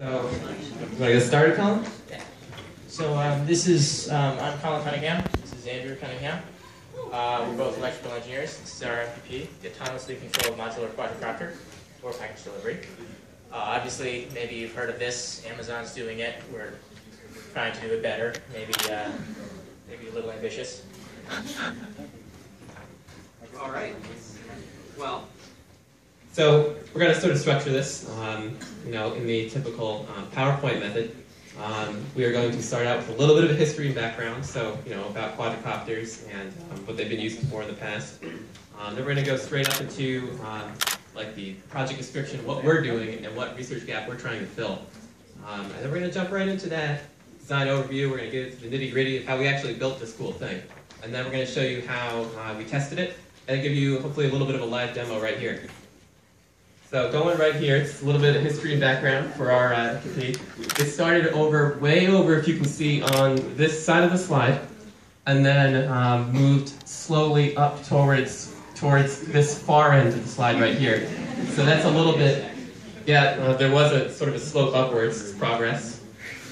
So, you want to get started, Colin? Yeah. So this is, I'm Colin Cunningham. This is Andrew Cunningham. We're both electrical engineers. This is our MQP, the autonomously controlled modular quadcopter for package delivery. Obviously, maybe you've heard of this. Amazon's doing it. We're trying to do it better. Maybe a little ambitious. All right. Well, so we're going to sort of structure this, in the typical PowerPoint method. We are going to start out with a little bit of a history and background, so about quadcopters and what they've been used for in the past. Then we're going to go straight up into like the project description, what we're doing, and what research gap we're trying to fill. And then we're going to jump right into that design overview. We're going to get into the nitty-gritty of how we actually built this cool thing. And then we're going to show you how we tested it, and give you hopefully a little bit of a live demo right here. So going right here, it's a little bit of history and background for our MQP. It started way over, if you can see, on this side of the slide, and then moved slowly up towards this far end of the slide right here. So that's a little bit, there was a sort of a slope upwards progress.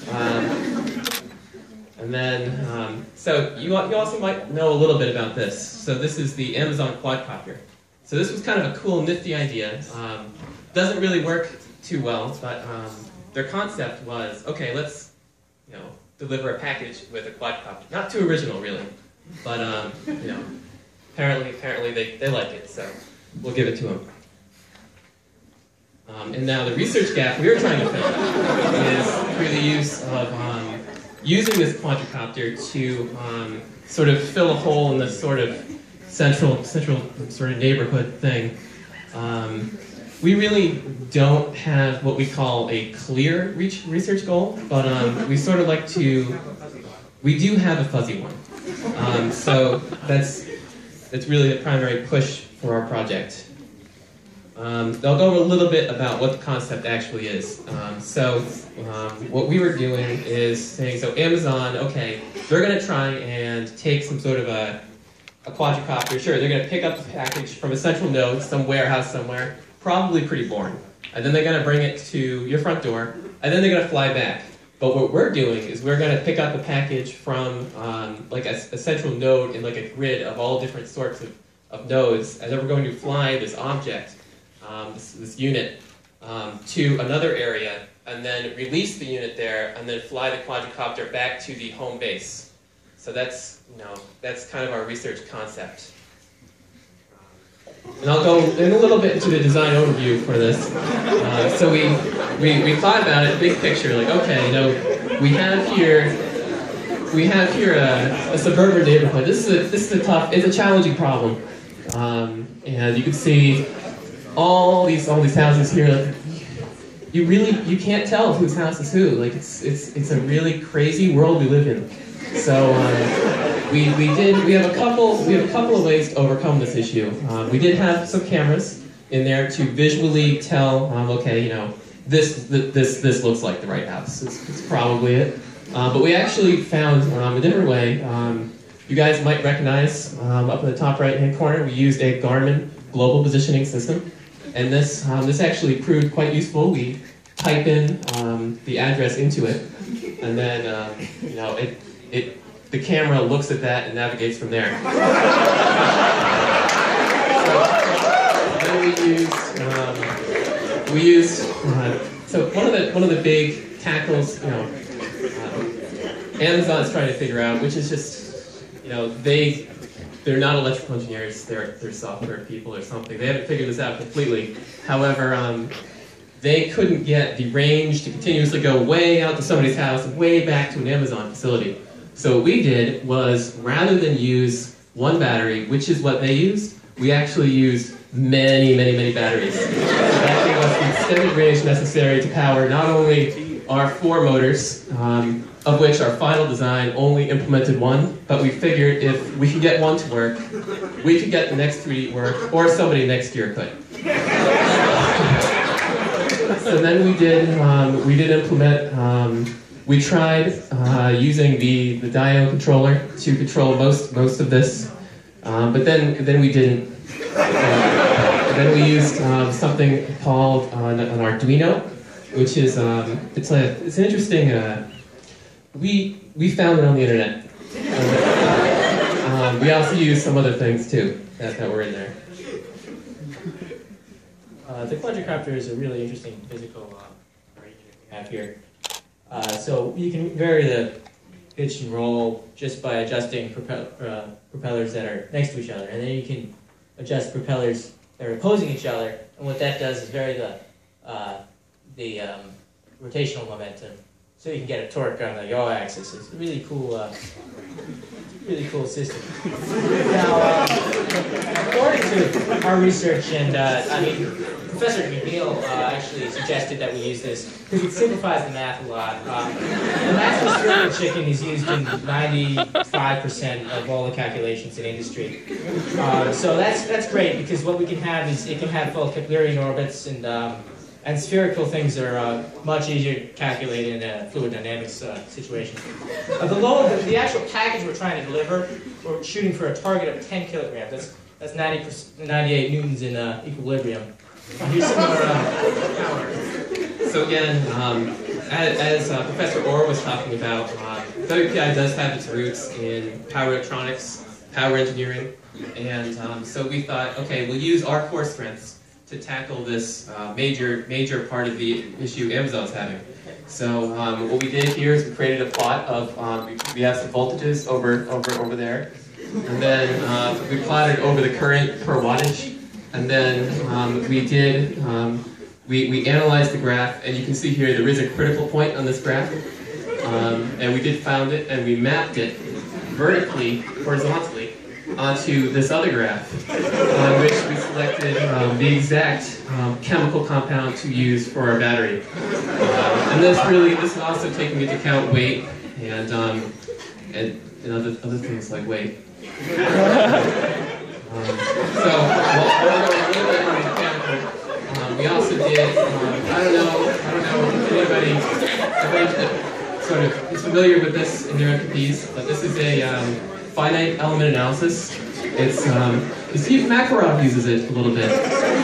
And then, so you also might know a little bit about this. So this is the Amazon quadcopter. So this was kind of a cool, nifty idea. Doesn't really work too well, but their concept was, okay, let's deliver a package with a quadcopter. Not too original, really, but apparently they like it, so we'll give it to them. And now the research gap we were trying to fill is through the use of using this quadcopter to sort of fill a hole in this sort of central sort of neighborhood thing. We really don't have what we call a clear research goal, but we sort of like to, we do have a fuzzy one. So that's really the primary push for our project. I'll go over a little bit about what the concept actually is. What we were doing is saying, so Amazon, okay, they're going to try and take some sort of a quadcopter. Sure, they're going to pick up the package from a central node, some warehouse somewhere, probably pretty boring. And then they're going to bring it to your front door, and then they're going to fly back. But what we're doing is we're going to pick up a package from like a central node in like a grid of all different sorts of nodes, and then we're going to fly this object, this unit, to another area, and then release the unit there, and then fly the quadcopter back to the home base. So that's kind of our research concept. And I'll go in a little bit into the design overview for this. So we thought about it, big picture, like, okay, we have here a suburban neighborhood. This is it's a challenging problem, and you can see all these houses here. Like, you can't tell whose house is who. Like it's a really crazy world we live in. So we have a couple of ways to overcome this issue. We did have some cameras in there to visually tell, okay, this looks like the right house. It's probably it. But we actually found a different way. You guys might recognize up in the top right-hand corner, we used a Garmin global positioning system, and this actually proved quite useful. We type in the address into it, and then the camera looks at that and navigates from there. So one of the big tackles, Amazon's trying to figure out, which is just, they're not electrical engineers, they're software people or something. They haven't figured this out completely. However, they couldn't get the range to continuously go way out to somebody's house and way back to an Amazon facility. So what we did was, rather than use one battery, which is what they used, we actually used many batteries. So that gave us the extended range necessary to power not only our 4 motors, of which our final design only implemented 1, but we figured if we could get 1 to work, we could get the next 3 to work, or somebody next year could. So then we did implement, we tried using the diode controller to control most of this, but then we didn't. Then we used something called an Arduino, which is it's an interesting. We found it on the internet. We also use some other things too that were in there. The quadricopter is a really interesting physical arrangement we have here. So you can vary the pitch and roll just by adjusting propellers that are next to each other, and then you can adjust propellers that are opposing each other. And what that does is vary the rotational momentum, so you can get a torque on the yaw axis. It's a really cool system. Now, according to our research, and Professor McNeil actually suggested that we use this because it simplifies the math a lot. The maximum spherical chicken is used in 95% of all the calculations in industry. So that's great because what we can have is it can have full Keplerian orbits, and spherical things are much easier to calculate in a fluid dynamics situation. The actual package we're trying to deliver, we're shooting for a target of 10 kilograms. That's 98 newtons in equilibrium. Here's some more power. So again, as Professor Orr was talking about, WPI does have its roots in power electronics, power engineering, and so we thought, okay, we'll use our core strengths to tackle this major part of the issue Amazon's having. So what we did here is we created a plot of, we have some voltages over there, and then we plotted over the current per wattage, and then we analyzed the graph, and you can see here there is a critical point on this graph, and we did found it, and we mapped it vertically, horizontally, onto this other graph, on which we selected the exact chemical compound to use for our battery. And this is also taking into account weight and other things like weight. So while we're going a little bit more mechanical, we also did, I don't know if anybody sort of is familiar with this in their MQPs, but this is a finite element analysis. It's Steve Makarov uses it a little bit,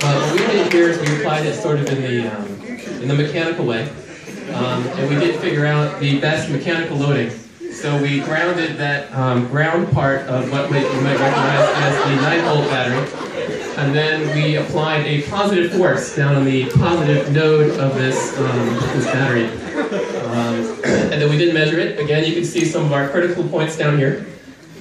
but what we did here is we applied it sort of in the mechanical way, and we did figure out the best mechanical loading. So we grounded that ground part of what you might recognize as the 9-volt battery, and then we applied a positive force down on the positive node of this battery, and then we did measure it. Again, you can see some of our critical points down here.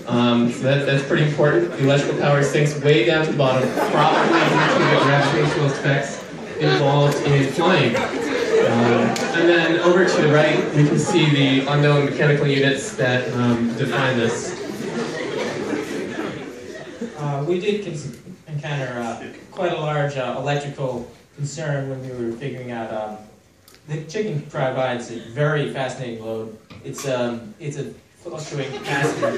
So that's pretty important. The electrical power sinks way down to the bottom, probably due to the gravitational effects involved in flying. And then over to the right, we can see the unknown mechanical units that define this. We did encounter quite a large electrical concern when we were figuring out the chicken provides a very fascinating load. It's a fluctuating capacitor.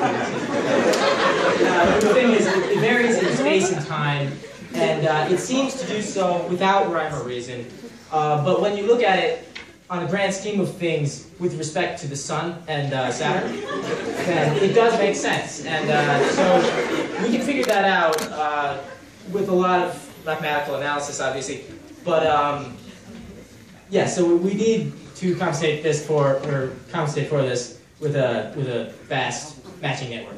The thing is, it varies in space and time, and it seems to do so without rhyme or reason. But when you look at it on the grand scheme of things with respect to the Sun and Saturn, then it does make sense. And so we can figure that out with a lot of mathematical analysis, obviously. But yeah, so we need to compensate this with a fast matching network.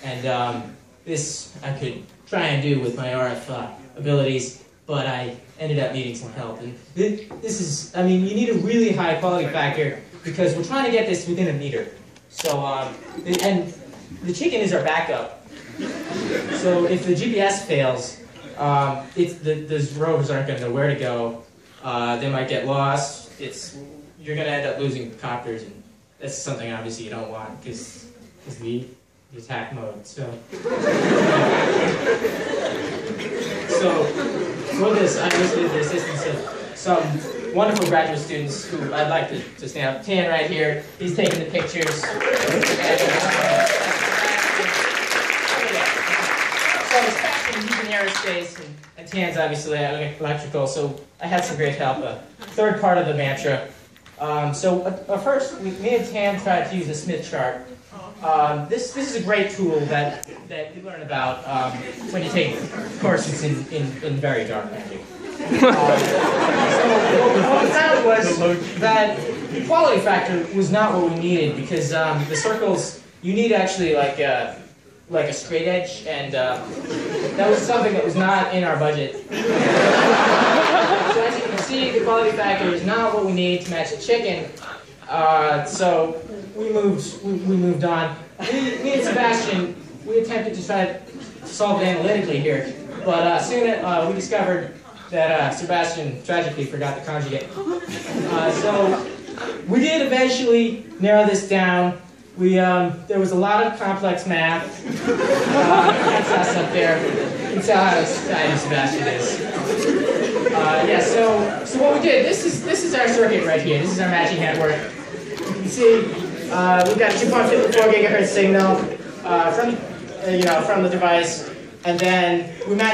And this I could try and do with my RF abilities, but I ended up needing some help. And this is, I mean, you need a really high quality factor because we're trying to get this within a meter. So, and the chicken is our backup. So if the GPS fails, those rovers aren't going to know where to go. They might get lost. You're going to end up losing copters, and that's something obviously you don't want because the attack mode. So for this, I enlisted the assistance of some wonderful graduate students who I'd like to stand up. Tan right here, he's taking the pictures. So it's passion, he's in aerospace, and Tan's obviously electrical, so I had some great help. Third part of the mantra. First, me and Tan tried to use a Smith chart. This is a great tool that you learn about when you take courses in very dark magic. What we found was that the quality factor was not what we needed, because the circles, you need actually like a straight edge, and that was something that was not in our budget. So as you can see, the quality factor is not what we need to match a chicken. So we moved on. Me and Sebastian, we attempted to try to solve it analytically here, but soon we discovered that Sebastian tragically forgot the conjugate. So we did eventually narrow this down. There was a lot of complex math. That's us up there. You can tell how excited Sebastian is. Yeah. So what we did. This is our circuit right here. This is our matching network. You can see we've got 2.54 gigahertz signal from the device, and then we match